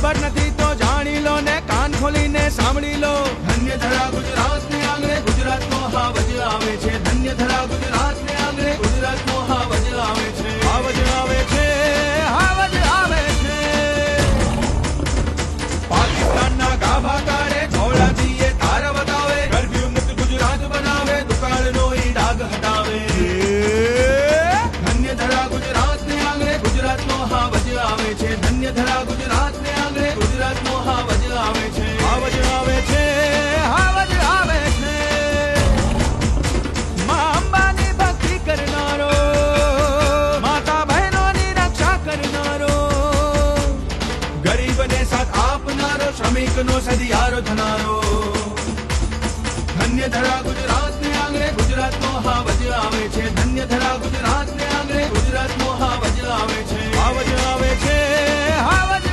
ખબર નથી તો જાણી લો ને કાન ખોલીને સાંભળી લો ધન્ય ધરા ગુજરાતને આંગણે ગુજરાતનો હાવજ આવે છે ધન્ય ધરા ગુજરાતને આંગણે ગુજરાતનો હાવજ આવે છે હાવજ આવે છે હાવજ આવે છે પાકિસ્તાનના ગાભા કાઢે ધોળાજીએ તાર બતાવે કર્ફ્યુ મુક્ત ગુજરાત બનાવે દુકાળનો ઈ ડાઘ હટાવે ધન્ય ધરા ગુજરાતને આંગણે ગુજરાતનો હાવજ આવે છે ધન્ય ધરા ગુજરાતને આંગણે ગુજરાતનો હાવજ આવે છે હાવજ આવે છે હાવજ આવે છે મા અંબાની ભક્તિ કરનારો માતા બહેનોની રક્ષા કરનારો ગરીબને સાથ આપનારો શ્રમિકનો સદિયારો થનારો ધન્ય ધરા ગુજરાતને આંગણે ગુજરાતનો હાવજ આવે છે ધન્ય ધરા ગુજરાતને આંગણે ગુજરાતનો હાવજ આવે છે હાવજ આવે છે હાવજ